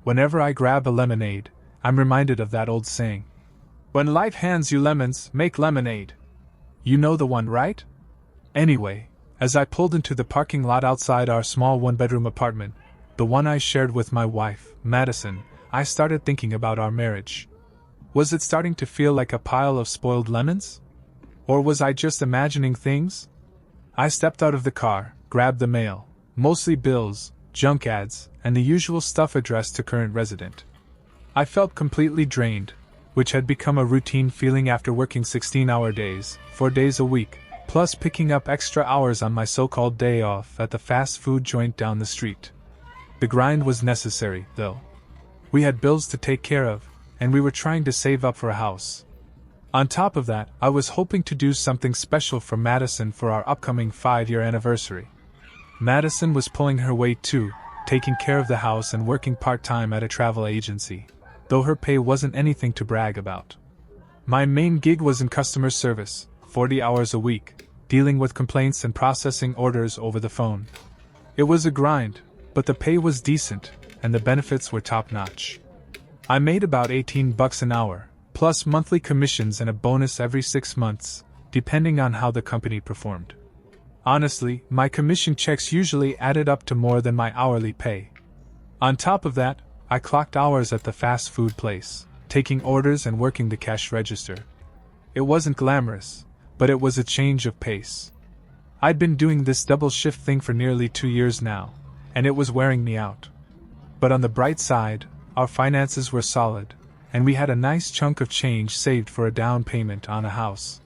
Whenever I grab a lemonade, I'm reminded of that old saying. When life hands you lemons, make lemonade. You know the one, right? Anyway, as I pulled into the parking lot outside our small one-bedroom apartment, the one I shared with my wife, Madison, I started thinking about our marriage. Was it starting to feel like a pile of spoiled lemons? Or was I just imagining things? I stepped out of the car, grabbed the mail, mostly bills, junk ads, and the usual stuff addressed to current resident. I felt completely drained, which had become a routine feeling after working 16-hour days, 4 days a week, plus picking up extra hours on my so-called day off at the fast food joint down the street. The grind was necessary, though. We had bills to take care of, and we were trying to save up for a house. On top of that, I was hoping to do something special for Madison for our upcoming 5-year anniversary. Madison was pulling her weight too, taking care of the house and working part-time at a travel agency, though her pay wasn't anything to brag about. My main gig was in customer service, 40 hours a week, dealing with complaints and processing orders over the phone. It was a grind, but the pay was decent, and the benefits were top-notch. I made about $18 an hour, plus monthly commissions and a bonus every 6 months, depending on how the company performed. Honestly, my commission checks usually added up to more than my hourly pay. On top of that, I clocked hours at the fast food place, taking orders and working the cash register. It wasn't glamorous, but it was a change of pace. I'd been doing this double shift thing for nearly 2 years now, and it was wearing me out. But on the bright side, our finances were solid, and we had a nice chunk of change saved for a down payment on a house.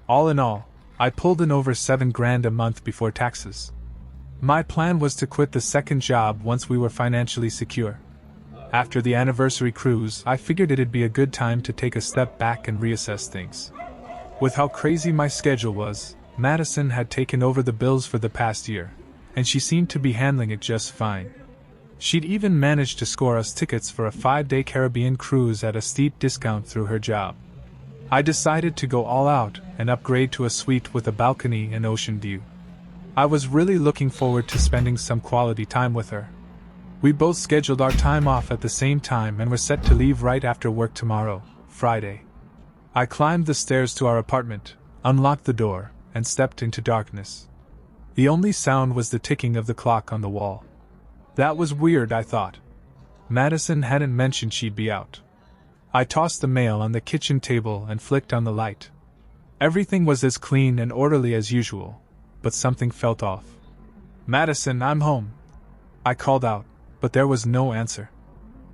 All in all, I pulled in over $7,000 a month before taxes. My plan was to quit the second job once we were financially secure. After the anniversary cruise, I figured it'd be a good time to take a step back and reassess things. With how crazy my schedule was, Madison had taken over the bills for the past year, and she seemed to be handling it just fine. She'd even managed to score us tickets for a 5-day Caribbean cruise at a steep discount through her job. I decided to go all out and upgrade to a suite with a balcony and ocean view. I was really looking forward to spending some quality time with her. We both scheduled our time off at the same time and were set to leave right after work tomorrow, Friday. I climbed the stairs to our apartment, unlocked the door, and stepped into darkness. The only sound was the ticking of the clock on the wall. That was weird, I thought. Madison hadn't mentioned she'd be out. I tossed the mail on the kitchen table and flicked on the light. Everything was as clean and orderly as usual, but something felt off. "Madison, I'm home," I called out, but there was no answer.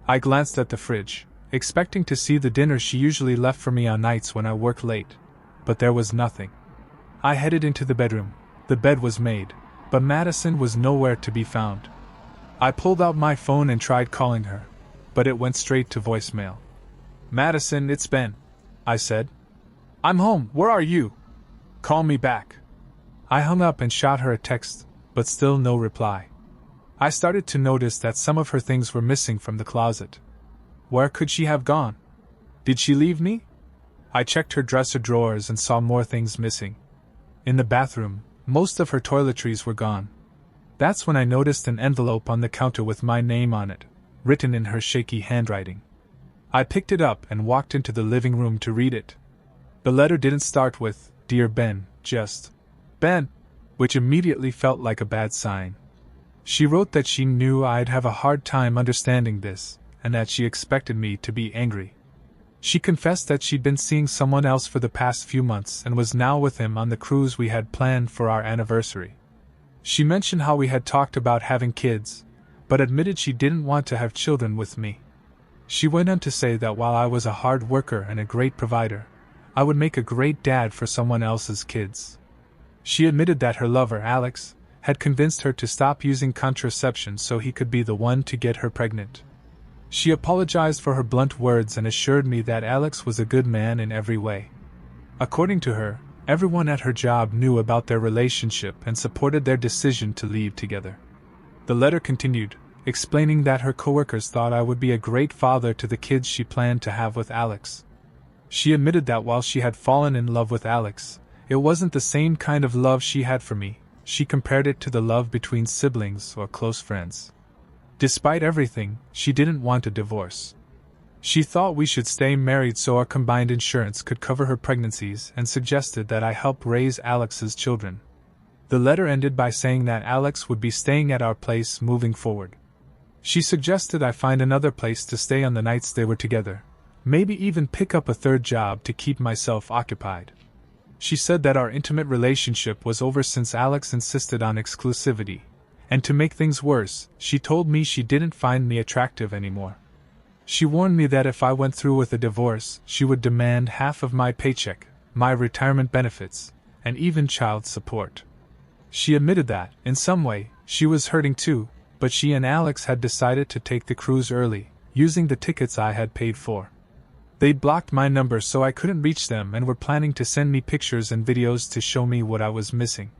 I glanced at the fridge, expecting to see the dinner she usually left for me on nights when I work late, but there was nothing. I headed into the bedroom. The bed was made, but Madison was nowhere to be found. I pulled out my phone and tried calling her, but it went straight to voicemail. "Madison, it's Ben," I said. "I'm home, where are you? Call me back." I hung up and shot her a text, but still no reply. I started to notice that some of her things were missing from the closet. Where could she have gone? Did she leave me? I checked her dresser drawers and saw more things missing. In the bathroom, most of her toiletries were gone. That's when I noticed an envelope on the counter with my name on it, written in her shaky handwriting. I picked it up and walked into the living room to read it. The letter didn't start with, "Dear Ben," just, "Ben," which immediately felt like a bad sign. She wrote that she knew I'd have a hard time understanding this, and that she expected me to be angry. She confessed that she'd been seeing someone else for the past few months and was now with him on the cruise we had planned for our anniversary. She mentioned how we had talked about having kids, but admitted she didn't want to have children with me. She went on to say that while I was a hard worker and a great provider, I would make a great dad for someone else's kids. She admitted that her lover, Alex, had convinced her to stop using contraception so he could be the one to get her pregnant. She apologized for her blunt words and assured me that Alex was a good man in every way. According to her, everyone at her job knew about their relationship and supported their decision to leave together. The letter continued, explaining that her coworkers thought I would be a great father to the kids she planned to have with Alex. She admitted that while she had fallen in love with Alex, it wasn't the same kind of love she had for me. She compared it to the love between siblings or close friends. Despite everything, she didn't want a divorce. She thought we should stay married so our combined insurance could cover her pregnancies and suggested that I help raise Alex's children. The letter ended by saying that Alex would be staying at our place moving forward. She suggested I find another place to stay on the nights they were together, maybe even pick up a third job to keep myself occupied. She said that our intimate relationship was over since Alex insisted on exclusivity, and to make things worse, she told me she didn't find me attractive anymore. She warned me that if I went through with a divorce, she would demand half of my paycheck, my retirement benefits, and even child support. She admitted that, in some way, she was hurting too, but she and Alex had decided to take the cruise early, using the tickets I had paid for. They'd blocked my number so I couldn't reach them and were planning to send me pictures and videos to show me what I was missing.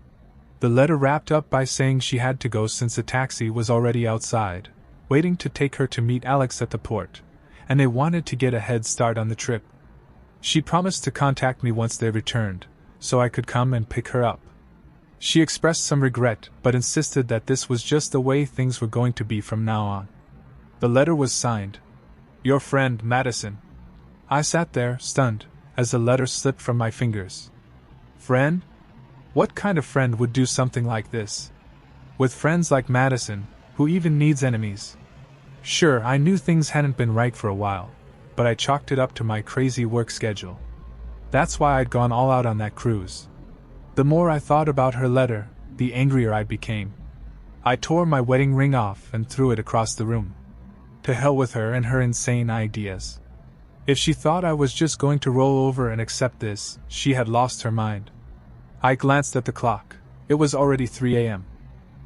The letter wrapped up by saying she had to go since a taxi was already outside, waiting to take her to meet Alex at the port, and they wanted to get a head start on the trip. She promised to contact me once they returned, so I could come and pick her up. She expressed some regret, but insisted that this was just the way things were going to be from now on. The letter was signed, "Your friend, Madison." I sat there, stunned, as the letter slipped from my fingers. Friend? What kind of friend would do something like this? With friends like Madison, who even needs enemies? Sure, I knew things hadn't been right for a while, but I chalked it up to my crazy work schedule. That's why I'd gone all out on that cruise. The more I thought about her letter, the angrier I became. I tore my wedding ring off and threw it across the room. To hell with her and her insane ideas. If she thought I was just going to roll over and accept this, she had lost her mind. I glanced at the clock. It was already 3 a.m.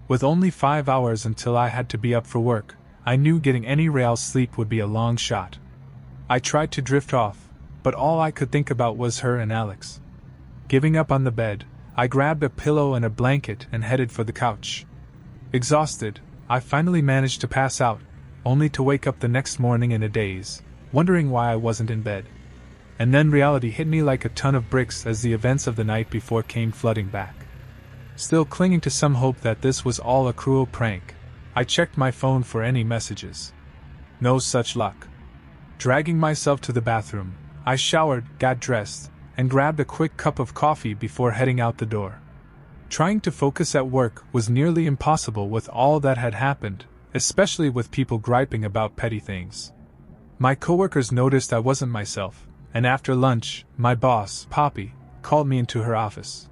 With only 5 hours until I had to be up for work, I knew getting any real sleep would be a long shot. I tried to drift off, but all I could think about was her and Alex. Giving up on the bed, I grabbed a pillow and a blanket and headed for the couch. Exhausted, I finally managed to pass out, only to wake up the next morning in a daze, wondering why I wasn't in bed. And then reality hit me like a ton of bricks as the events of the night before came flooding back. Still clinging to some hope that this was all a cruel prank, I checked my phone for any messages. No such luck. Dragging myself to the bathroom, I showered, got dressed, and grabbed a quick cup of coffee before heading out the door. Trying to focus at work was nearly impossible with all that had happened, especially with people griping about petty things. My coworkers noticed I wasn't myself, and after lunch, my boss, Poppy, called me into her office.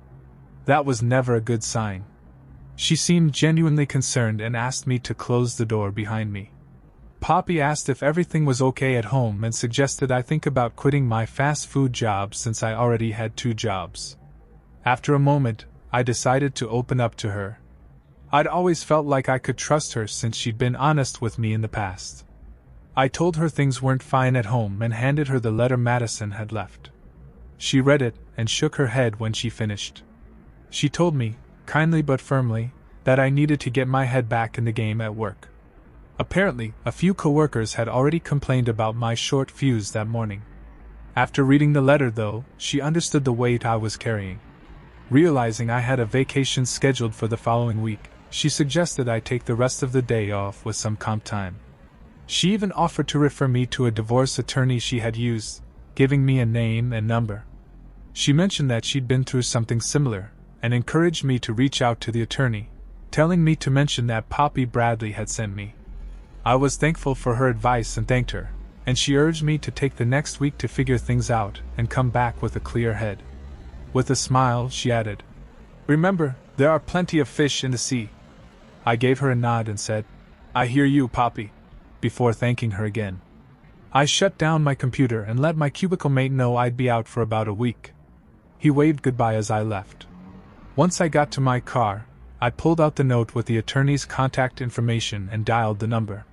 That was never a good sign. She seemed genuinely concerned and asked me to close the door behind me. Poppy asked if everything was okay at home and suggested I think about quitting my fast food job since I already had 2 jobs. After a moment, I decided to open up to her. I'd always felt like I could trust her since she'd been honest with me in the past. I told her things weren't fine at home and handed her the letter Madison had left. She read it and shook her head when she finished. She told me, kindly but firmly, that I needed to get my head back in the game at work. Apparently, a few coworkers had already complained about my short fuse that morning. After reading the letter, though, she understood the weight I was carrying. Realizing I had a vacation scheduled for the following week, she suggested I take the rest of the day off with some comp time. She even offered to refer me to a divorce attorney she had used, giving me a name and number. She mentioned that she'd been through something similar, and encouraged me to reach out to the attorney, telling me to mention that Poppy Bradley had sent me. I was thankful for her advice and thanked her, and she urged me to take the next week to figure things out and come back with a clear head. With a smile, she added, "Remember, there are plenty of fish in the sea." I gave her a nod and said, "I hear you, Poppy," before thanking her again. I shut down my computer and let my cubicle mate know I'd be out for about a week. He waved goodbye as I left. Once I got to my car, I pulled out the note with the attorney's contact information and dialed the number.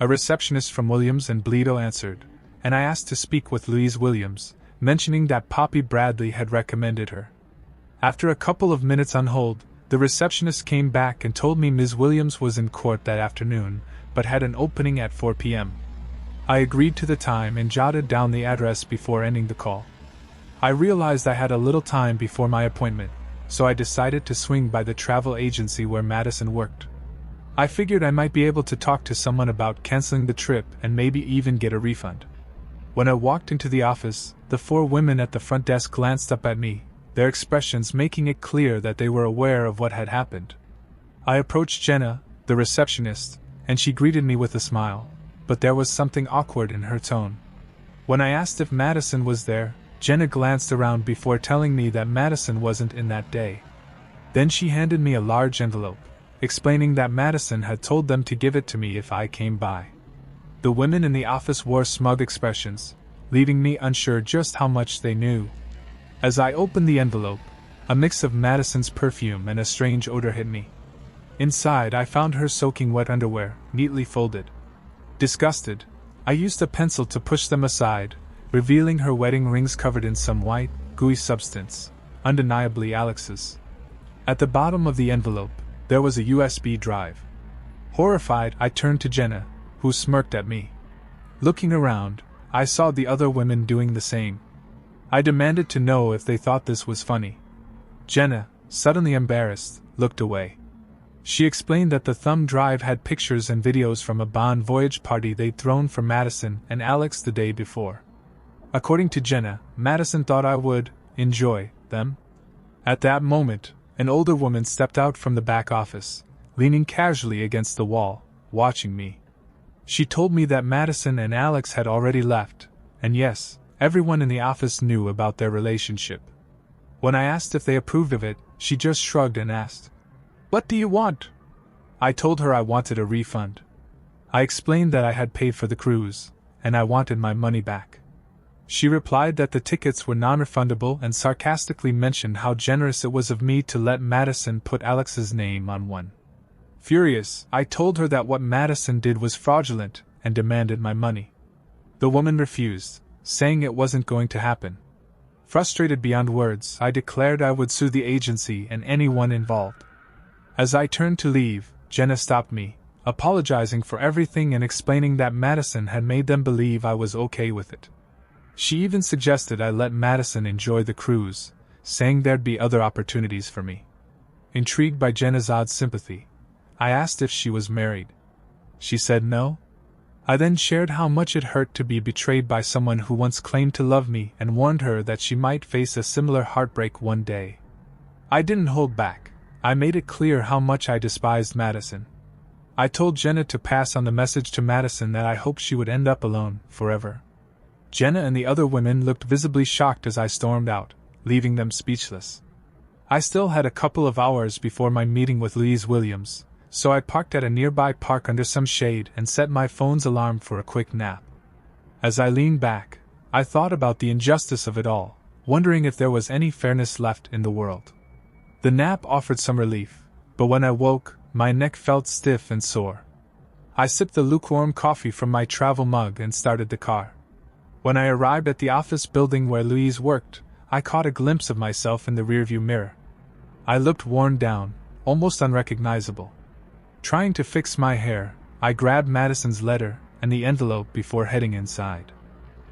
A receptionist from Williams and Bledo answered, and I asked to speak with Louise Williams, mentioning that Poppy Bradley had recommended her. After a couple of minutes on hold, the receptionist came back and told me Ms. Williams was in court that afternoon, but had an opening at 4 p.m. I agreed to the time and jotted down the address before ending the call. I realized I had a little time before my appointment, so I decided to swing by the travel agency where Madison worked. I figured I might be able to talk to someone about canceling the trip and maybe even get a refund. When I walked into the office, the 4 women at the front desk glanced up at me, their expressions making it clear that they were aware of what had happened. I approached Jenna, the receptionist, and she greeted me with a smile, but there was something awkward in her tone. When I asked if Madison was there, Jenna glanced around before telling me that Madison wasn't in that day. Then she handed me a large envelope, explaining that Madison had told them to give it to me if I came by. The women in the office wore smug expressions, leaving me unsure just how much they knew. As I opened the envelope, a mix of Madison's perfume and a strange odor hit me. Inside, I found her soaking wet underwear, neatly folded. Disgusted, I used a pencil to push them aside, revealing her wedding rings covered in some white, gooey substance, undeniably Alex's. At the bottom of the envelope, there was a USB drive. Horrified, I turned to Jenna, who smirked at me. Looking around, I saw the other women doing the same. I demanded to know if they thought this was funny. Jenna, suddenly embarrassed, looked away. She explained that the thumb drive had pictures and videos from a Bon Voyage party they'd thrown for Madison and Alex the day before. According to Jenna, Madison thought I would enjoy them. At that moment, an older woman stepped out from the back office, leaning casually against the wall, watching me. She told me that Madison and Alex had already left, and yes, everyone in the office knew about their relationship. When I asked if they approved of it, she just shrugged and asked, "What do you want?" I told her I wanted a refund. I explained that I had paid for the cruise, and I wanted my money back. She replied that the tickets were non-refundable and sarcastically mentioned how generous it was of me to let Madison put Alex's name on one. Furious, I told her that what Madison did was fraudulent and demanded my money. The woman refused, saying it wasn't going to happen. Frustrated beyond words, I declared I would sue the agency and anyone involved. As I turned to leave, Jenna stopped me, apologizing for everything and explaining that Madison had made them believe I was okay with it. She even suggested I let Madison enjoy the cruise, saying there'd be other opportunities for me. Intrigued by Jenna's odd sympathy, I asked if she was married. She said no. I then shared how much it hurt to be betrayed by someone who once claimed to love me and warned her that she might face a similar heartbreak one day. I didn't hold back. I made it clear how much I despised Madison. I told Jenna to pass on the message to Madison that I hoped she would end up alone, forever. Jenna and the other women looked visibly shocked as I stormed out, leaving them speechless. I still had a couple of hours before my meeting with Louise Williams, so I parked at a nearby park under some shade and set my phone's alarm for a quick nap. As I leaned back, I thought about the injustice of it all, wondering if there was any fairness left in the world. The nap offered some relief, but when I woke, my neck felt stiff and sore. I sipped the lukewarm coffee from my travel mug and started the car. When I arrived at the office building where Louise worked, I caught a glimpse of myself in the rearview mirror. I looked worn down, almost unrecognizable. Trying to fix my hair, I grabbed Madison's letter and the envelope before heading inside.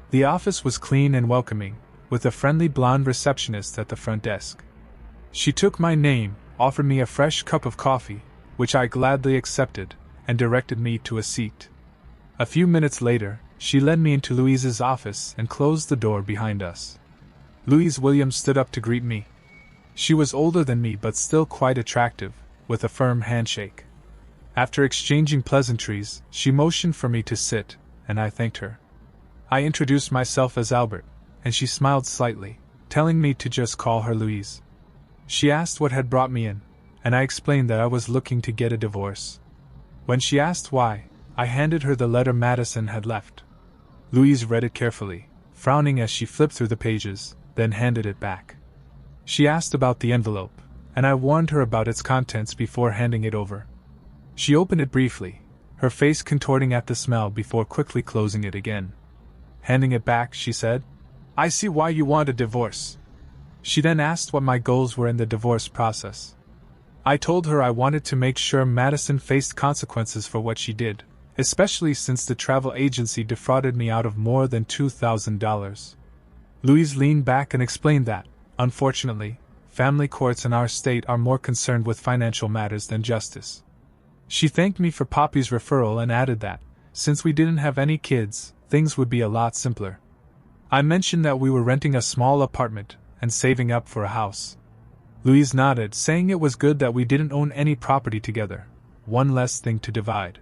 The office was clean and welcoming, with a friendly blonde receptionist at the front desk. She took my name, offered me a fresh cup of coffee, which I gladly accepted, and directed me to a seat. A few minutes later, she led me into Louise's office and closed the door behind us. Louise Williams stood up to greet me. She was older than me but still quite attractive, with a firm handshake. After exchanging pleasantries, she motioned for me to sit, and I thanked her. I introduced myself as Albert, and she smiled slightly, telling me to just call her Louise. She asked what had brought me in, and I explained that I was looking to get a divorce. When she asked why, I handed her the letter Madison had left. Louise read it carefully, frowning as she flipped through the pages, then handed it back. She asked about the envelope, and I warned her about its contents before handing it over. She opened it briefly, her face contorting at the smell before quickly closing it again. Handing it back, she said, "I see why you want a divorce." She then asked what my goals were in the divorce process. I told her I wanted to make sure Madison faced consequences for what she did, especially since the travel agency defrauded me out of more than $2,000. Louise leaned back and explained that, unfortunately, family courts in our state are more concerned with financial matters than justice. She thanked me for Poppy's referral and added that, since we didn't have any kids, things would be a lot simpler. I mentioned that we were renting a small apartment and saving up for a house. Louise nodded, saying it was good that we didn't own any property together, one less thing to divide.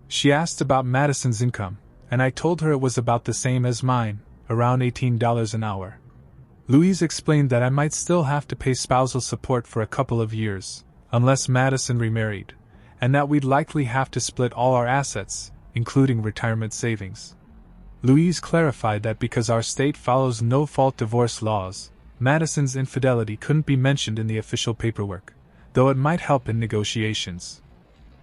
She asked about Madison's income, and I told her it was about the same as mine, around $18 an hour. Louise explained that I might still have to pay spousal support for a couple of years, unless Madison remarried, and that we'd likely have to split all our assets, including retirement savings. Louise clarified that because our state follows no-fault divorce laws, Madison's infidelity couldn't be mentioned in the official paperwork, though it might help in negotiations.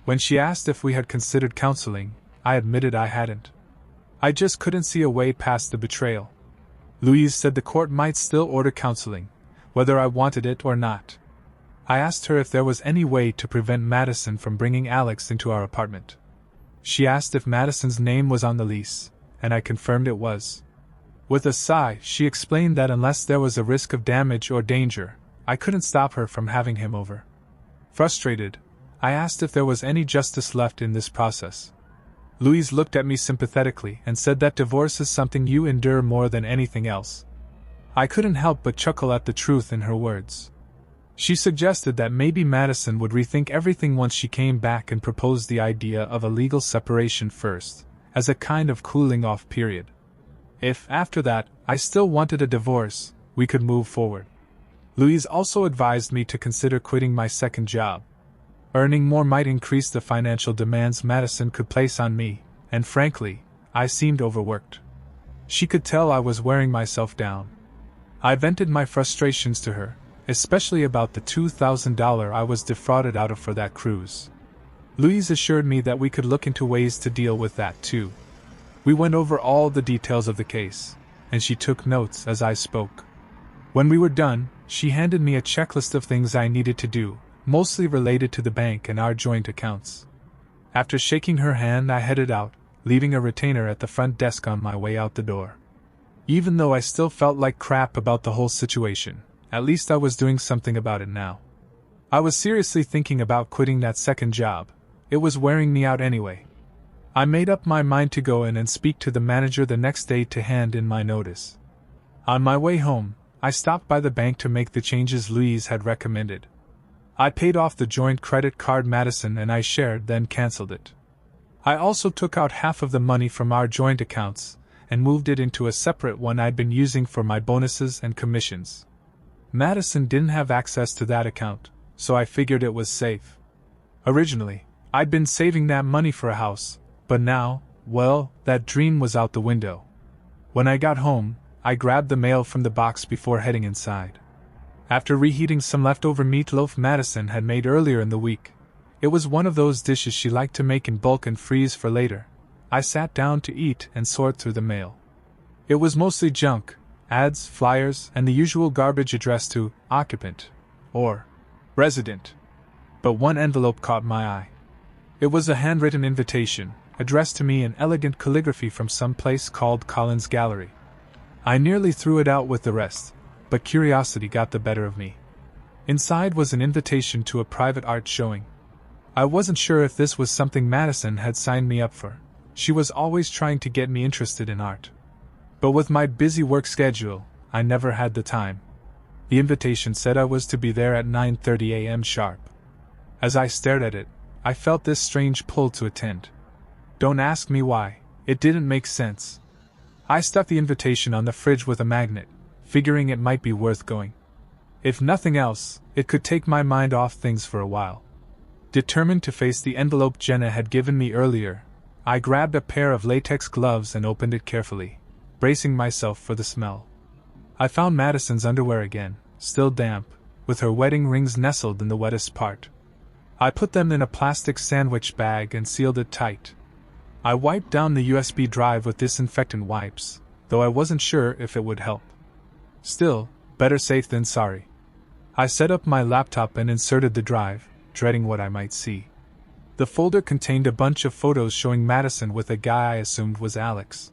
When she asked if we had considered counseling, I admitted I hadn't. I just couldn't see a way past the betrayal. Louise said the court might still order counseling, whether I wanted it or not. I asked her if there was any way to prevent Madison from bringing Alex into our apartment. She asked if Madison's name was on the lease, and I confirmed it was. With a sigh, she explained that unless there was a risk of damage or danger, I couldn't stop her from having him over. Frustrated, I asked if there was any justice left in this process. Louise looked at me sympathetically and said that divorce is something you endure more than anything else. I couldn't help but chuckle at the truth in her words. She suggested that maybe Madison would rethink everything once she came back and proposed the idea of a legal separation first, as a kind of cooling-off period. If, after that, I still wanted a divorce, we could move forward. Louise also advised me to consider quitting my second job. Earning more might increase the financial demands Madison could place on me, and frankly, I seemed overworked. She could tell I was wearing myself down. I vented my frustrations to her, especially about the $2,000 I was defrauded out of for that cruise. Louise assured me that we could look into ways to deal with that too. We went over all the details of the case, and she took notes as I spoke. When we were done, she handed me a checklist of things I needed to do, mostly related to the bank and our joint accounts. After shaking her hand, I headed out, leaving a retainer at the front desk on my way out the door. Even though I still felt like crap about the whole situation, at least I was doing something about it now. I was seriously thinking about quitting that second job. It was wearing me out anyway. I made up my mind to go in and speak to the manager the next day to hand in my notice. On my way home, I stopped by the bank to make the changes Louise had recommended. I paid off the joint credit card Madison and I shared, then canceled it. I also took out half of the money from our joint accounts and moved it into a separate one I'd been using for my bonuses and commissions. Madison didn't have access to that account, so I figured it was safe. Originally, I'd been saving that money for a house, but now, well, that dream was out the window. When I got home, I grabbed the mail from the box before heading inside. After reheating some leftover meatloaf Madison had made earlier in the week, it was one of those dishes she liked to make in bulk and freeze for later, I sat down to eat and sort through the mail. It was mostly junk, ads, flyers, and the usual garbage addressed to occupant or resident. But one envelope caught my eye. It was a handwritten invitation, addressed to me in elegant calligraphy from some place called Collins Gallery. I nearly threw it out with the rest, but curiosity got the better of me. Inside was an invitation to a private art showing. I wasn't sure if this was something Madison had signed me up for. She was always trying to get me interested in art. But with my busy work schedule, I never had the time. The invitation said I was to be there at 9:30 a.m. sharp. As I stared at it, I felt this strange pull to attend. Don't ask me why, it didn't make sense. I stuck the invitation on the fridge with a magnet, figuring it might be worth going. If nothing else, it could take my mind off things for a while. Determined to face the envelope Jenna had given me earlier, I grabbed a pair of latex gloves and opened it carefully, bracing myself for the smell. I found Madison's underwear again, still damp, with her wedding rings nestled in the wettest part. I put them in a plastic sandwich bag and sealed it tight. I wiped down the USB drive with disinfectant wipes, though I wasn't sure if it would help. Still, better safe than sorry. I set up my laptop and inserted the drive, dreading what I might see. The folder contained a bunch of photos showing Madison with a guy I assumed was Alex.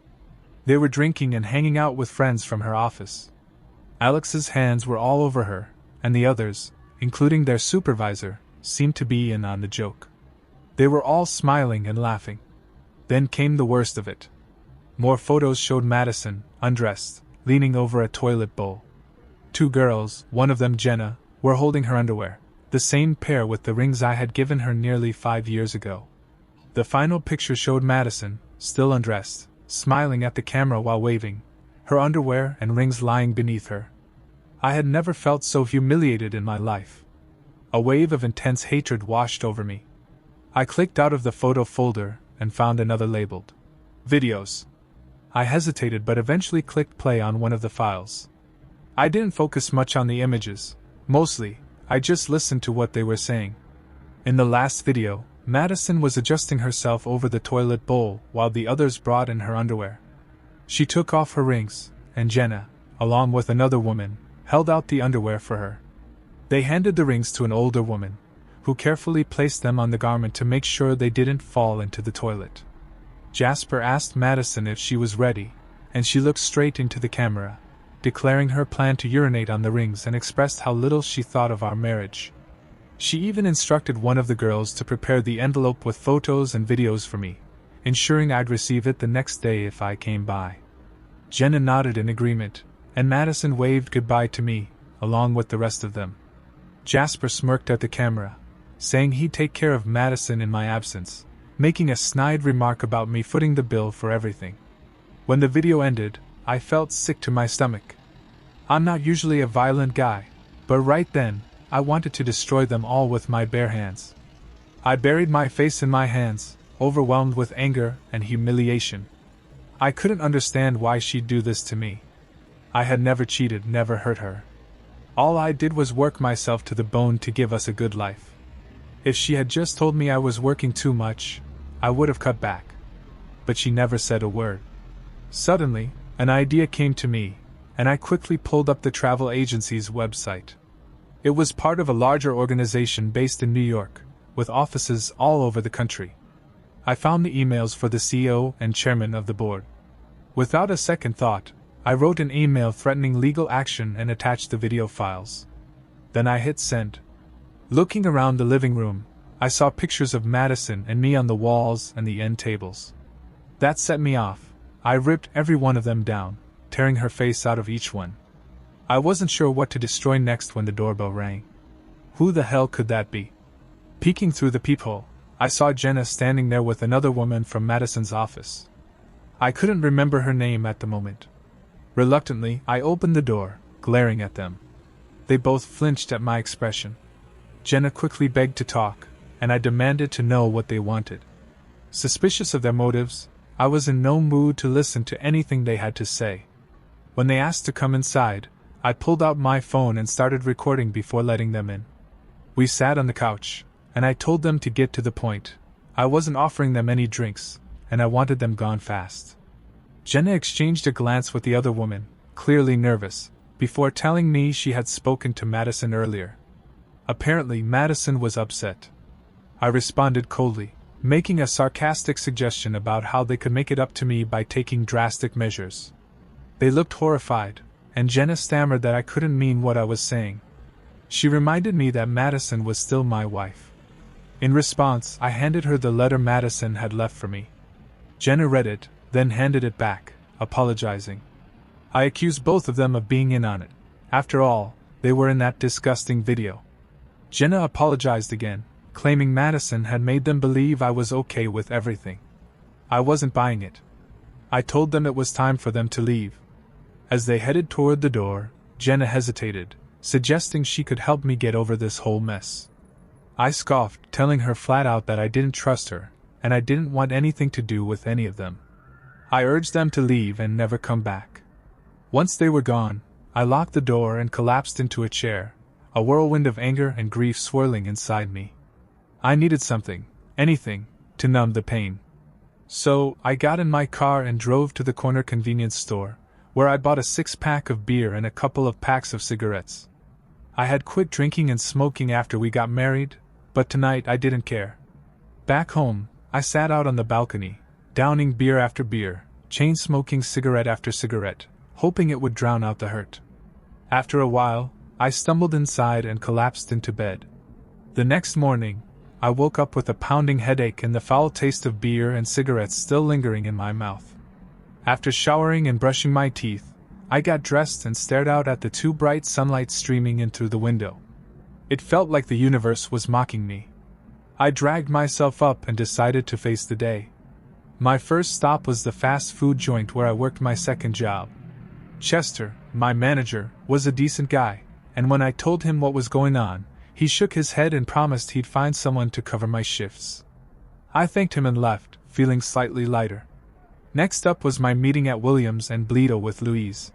They were drinking and hanging out with friends from her office. Alex's hands were all over her, and the others, including their supervisor, seemed to be in on the joke. They were all smiling and laughing. Then came the worst of it. More photos showed Madison, undressed, leaning over a toilet bowl. 2 girls, one of them Jenna, were holding her underwear, the same pair with the rings I had given her nearly 5 years ago. The final picture showed Madison, still undressed, smiling at the camera while waving, her underwear and rings lying beneath her. I had never felt so humiliated in my life. A wave of intense hatred washed over me. I clicked out of the photo folder and found another labeled Videos. I hesitated but eventually clicked play on one of the files. I didn't focus much on the images. Mostly, I just listened to what they were saying. In the last video, Madison was adjusting herself over the toilet bowl while the others brought in her underwear. She took off her rings, and Jenna, along with another woman, held out the underwear for her. They handed the rings to an older woman, who carefully placed them on the garment to make sure they didn't fall into the toilet. Jasper asked Madison if she was ready, and she looked straight into the camera, declaring her plan to urinate on the rings and expressed how little she thought of our marriage. She even instructed one of the girls to prepare the envelope with photos and videos for me, ensuring I'd receive it the next day if I came by. Jenna nodded in agreement, and Madison waved goodbye to me, along with the rest of them. Jasper smirked at the camera, saying he'd take care of Madison in my absence, making a snide remark about me footing the bill for everything. When the video ended, I felt sick to my stomach. I'm not usually a violent guy, but right then, I wanted to destroy them all with my bare hands. I buried my face in my hands, overwhelmed with anger and humiliation. I couldn't understand why she'd do this to me. I had never cheated, never hurt her. All I did was work myself to the bone to give us a good life. If she had just told me I was working too much, I would have cut back. But she never said a word. Suddenly, an idea came to me, and I quickly pulled up the travel agency's website. It was part of a larger organization based in New York, with offices all over the country. I found the emails for the CEO and chairman of the board. Without a second thought, I wrote an email threatening legal action and attached the video files. Then I hit send. Looking around the living room, I saw pictures of Madison and me on the walls and the end tables. That set me off. I ripped every one of them down, tearing her face out of each one. I wasn't sure what to destroy next when the doorbell rang. Who the hell could that be? Peeking through the peephole, I saw Jenna standing there with another woman from Madison's office. I couldn't remember her name at the moment. Reluctantly, I opened the door, glaring at them. They both flinched at my expression. Jenna quickly begged to talk, and I demanded to know what they wanted. Suspicious of their motives, I was in no mood to listen to anything they had to say. When they asked to come inside, I pulled out my phone and started recording before letting them in. We sat on the couch, and I told them to get to the point. I wasn't offering them any drinks, and I wanted them gone fast. Jenna exchanged a glance with the other woman, clearly nervous, before telling me she had spoken to Madison earlier. Apparently, Madison was upset. I responded coldly, making a sarcastic suggestion about how they could make it up to me by taking drastic measures. They looked horrified, and Jenna stammered that I couldn't mean what I was saying. She reminded me that Madison was still my wife. In response, I handed her the letter Madison had left for me. Jenna read it, then handed it back, apologizing. I accused both of them of being in on it. After all, they were in that disgusting video. Jenna apologized again, claiming Madison had made them believe I was okay with everything. I wasn't buying it. I told them it was time for them to leave. As they headed toward the door, Jenna hesitated, suggesting she could help me get over this whole mess. I scoffed, telling her flat out that I didn't trust her, and I didn't want anything to do with any of them. I urged them to leave and never come back. Once they were gone, I locked the door and collapsed into a chair, a whirlwind of anger and grief swirling inside me. I needed something, anything, to numb the pain. So, I got in my car and drove to the corner convenience store, where I bought a 6-pack of beer and a couple of packs of cigarettes. I had quit drinking and smoking after we got married, but tonight I didn't care. Back home, I sat out on the balcony, downing beer after beer, chain-smoking cigarette after cigarette, hoping it would drown out the hurt. After a while, I stumbled inside and collapsed into bed. The next morning, I woke up with a pounding headache and the foul taste of beer and cigarettes still lingering in my mouth. After showering and brushing my teeth, I got dressed and stared out at the too bright sunlight streaming in through the window. It felt like the universe was mocking me. I dragged myself up and decided to face the day. My first stop was the fast food joint where I worked my second job. Chester, my manager, was a decent guy, and when I told him what was going on, he shook his head and promised he'd find someone to cover my shifts. I thanked him and left, feeling slightly lighter. Next up was my meeting at Williams and Bledo with Louise.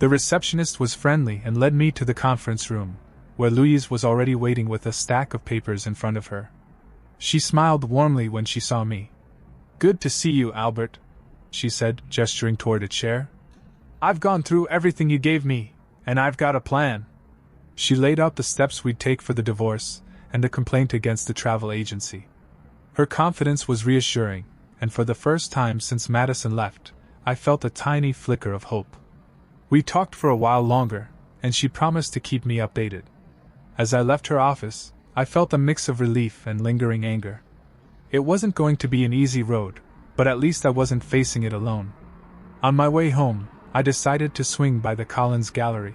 The receptionist was friendly and led me to the conference room, where Louise was already waiting with a stack of papers in front of her. She smiled warmly when she saw me. "Good to see you, Albert," she said, gesturing toward a chair. "I've gone through everything you gave me, and I've got a plan." She laid out the steps we'd take for the divorce and the complaint against the travel agency. Her confidence was reassuring, and for the first time since Madison left, I felt a tiny flicker of hope. We talked for a while longer, and she promised to keep me updated. As I left her office, I felt a mix of relief and lingering anger. It wasn't going to be an easy road, but at least I wasn't facing it alone. On my way home, I decided to swing by the Collins Gallery.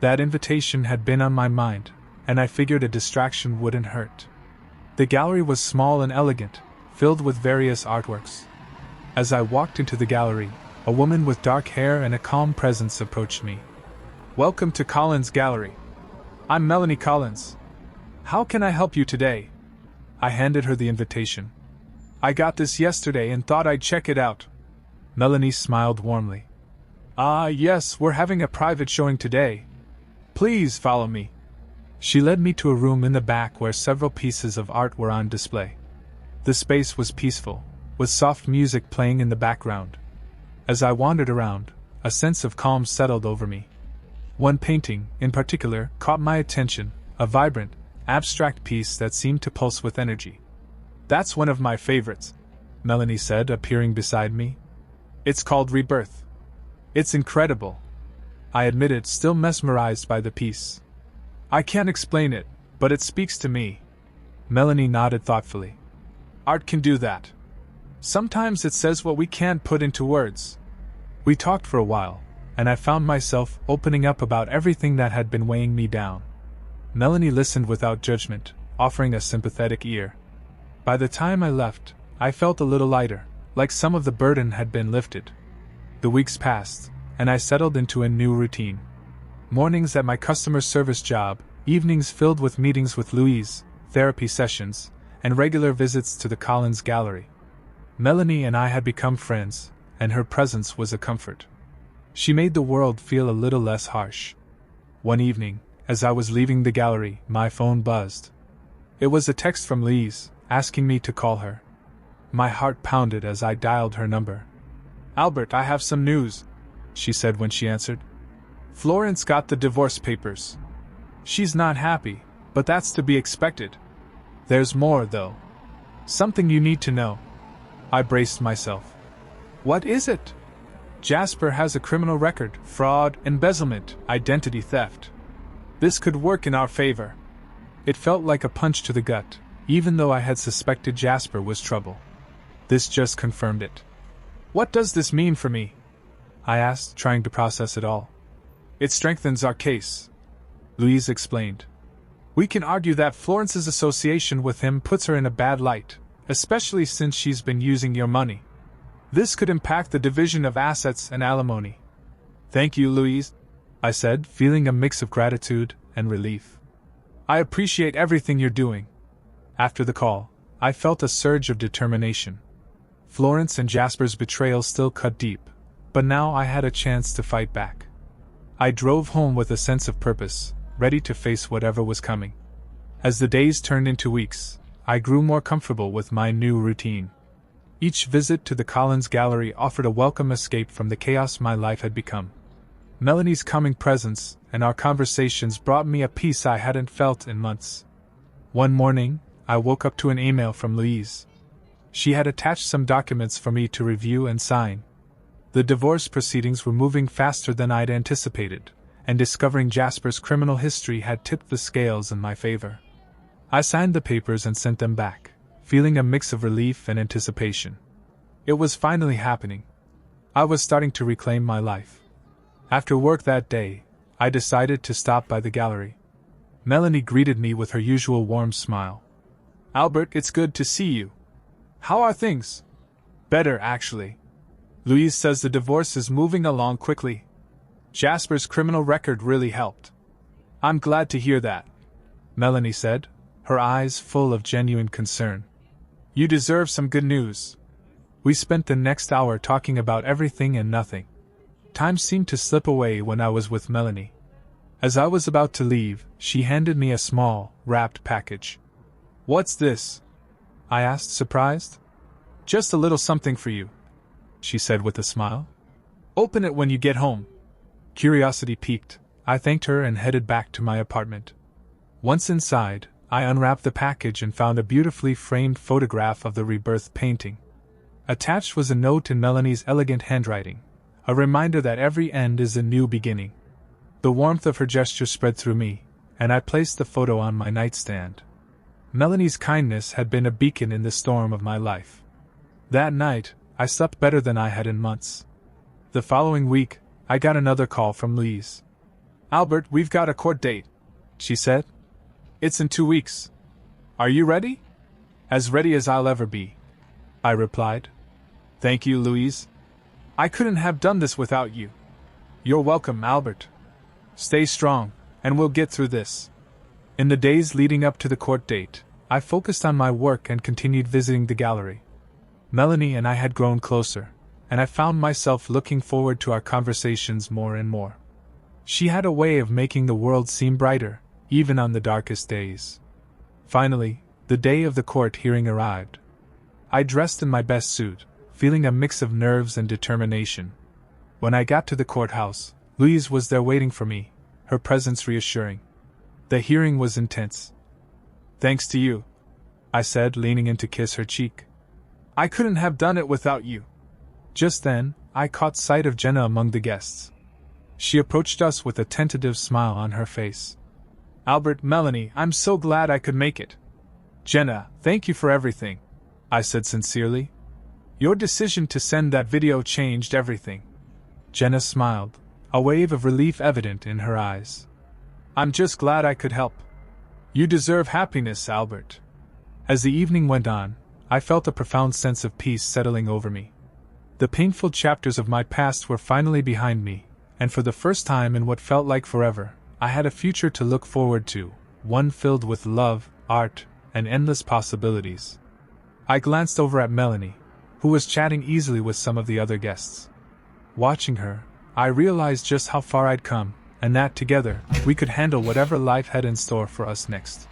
That invitation had been on my mind, and I figured a distraction wouldn't hurt. The gallery was small and elegant, filled with various artworks. As I walked into the gallery, a woman with dark hair and a calm presence approached me. "Welcome to Collins Gallery. I'm Melanie Collins. How can I help you today?" I handed her the invitation. "I got this yesterday and thought I'd check it out." Melanie smiled warmly. "Ah, yes, we're having a private showing today. Please follow me." She led me to a room in the back where several pieces of art were on display. The space was peaceful, with soft music playing in the background. As I wandered around, a sense of calm settled over me. One painting, in particular, caught my attention, a vibrant, abstract piece that seemed to pulse with energy. "That's one of my favorites," Melanie said, appearing beside me. "It's called Rebirth. It's incredible," I admitted, still mesmerized by the piece. "I can't explain it, but it speaks to me." Melanie nodded thoughtfully. "Art can do that. Sometimes it says what we can't put into words." We talked for a while, and I found myself opening up about everything that had been weighing me down. Melanie listened without judgment, offering a sympathetic ear. By the time I left, I felt a little lighter, like some of the burden had been lifted. The weeks passed, and I settled into a new routine. Mornings at my customer service job, evenings filled with meetings with Louise, therapy sessions, and regular visits to the Collins Gallery. Melanie and I had become friends, and her presence was a comfort. She made the world feel a little less harsh. One evening, as I was leaving the gallery, my phone buzzed. It was a text from Louise, asking me to call her. My heart pounded as I dialed her number. "Albert, I have some news," she said when she answered. "Florence got the divorce papers. She's not happy, but that's to be expected. There's more, though. Something you need to know." I braced myself. "What is it?" "Jasper has a criminal record, fraud, embezzlement, identity theft. This could work in our favor." It felt like a punch to the gut, even though I had suspected Jasper was trouble. This just confirmed it. "What does this mean for me?" I asked, trying to process it all. "It strengthens our case," Louise explained. "We can argue that Florence's association with him puts her in a bad light, especially since she's been using your money. This could impact the division of assets and alimony." "Thank you, Louise," I said, feeling a mix of gratitude and relief. "I appreciate everything you're doing." After the call, I felt a surge of determination. Florence and Jasper's betrayal still cut deep, but now I had a chance to fight back. I drove home with a sense of purpose, ready to face whatever was coming. As the days turned into weeks, I grew more comfortable with my new routine. Each visit to the Collins Gallery offered a welcome escape from the chaos my life had become. Melanie's calming presence and our conversations brought me a peace I hadn't felt in months. One morning, I woke up to an email from Louise. She had attached some documents for me to review and sign. The divorce proceedings were moving faster than I'd anticipated, and discovering Jasper's criminal history had tipped the scales in my favor. I signed the papers and sent them back, feeling a mix of relief and anticipation. It was finally happening. I was starting to reclaim my life. After work that day, I decided to stop by the gallery. Melanie greeted me with her usual warm smile. "Albert, it's good to see you. How are things?" "Better, actually. Louise says the divorce is moving along quickly. Jasper's criminal record really helped." "I'm glad to hear that," Melanie said, her eyes full of genuine concern. "You deserve some good news." We spent the next hour talking about everything and nothing. Time seemed to slip away when I was with Melanie. As I was about to leave, she handed me a small, wrapped package. "What's this?" I asked, surprised. "Just a little something for you," she said with a smile. "Open it when you get home." Curiosity piqued, I thanked her and headed back to my apartment. Once inside, I unwrapped the package and found a beautifully framed photograph of the rebirth painting. Attached was a note in Melanie's elegant handwriting, a reminder that every end is a new beginning. The warmth of her gesture spread through me, and I placed the photo on my nightstand. Melanie's kindness had been a beacon in the storm of my life. That night, I slept better than I had in months. The following week, I got another call from Louise. "Albert, we've got a court date," she said. "It's in 2 weeks. Are you ready?" "As ready as I'll ever be," I replied. "Thank you, Louise. I couldn't have done this without you." "You're welcome, Albert. Stay strong, and we'll get through this." In the days leading up to the court date, I focused on my work and continued visiting the gallery. Melanie and I had grown closer, and I found myself looking forward to our conversations more and more. She had a way of making the world seem brighter, even on the darkest days. Finally, the day of the court hearing arrived. I dressed in my best suit, feeling a mix of nerves and determination. When I got to the courthouse, Louise was there waiting for me, her presence reassuring. The hearing was intense. "Thanks to you," I said, leaning in to kiss her cheek. "I couldn't have done it without you." Just then, I caught sight of Jenna among the guests. She approached us with a tentative smile on her face. "Albert, Melanie, I'm so glad I could make it." "Jenna, thank you for everything," I said sincerely. "Your decision to send that video changed everything." Jenna smiled, a wave of relief evident in her eyes. "I'm just glad I could help. You deserve happiness, Albert." As the evening went on, I felt a profound sense of peace settling over me. The painful chapters of my past were finally behind me, and for the first time in what felt like forever, I had a future to look forward to, one filled with love, art, and endless possibilities. I glanced over at Melanie, who was chatting easily with some of the other guests. Watching her, I realized just how far I'd come, and that together, we could handle whatever life had in store for us next.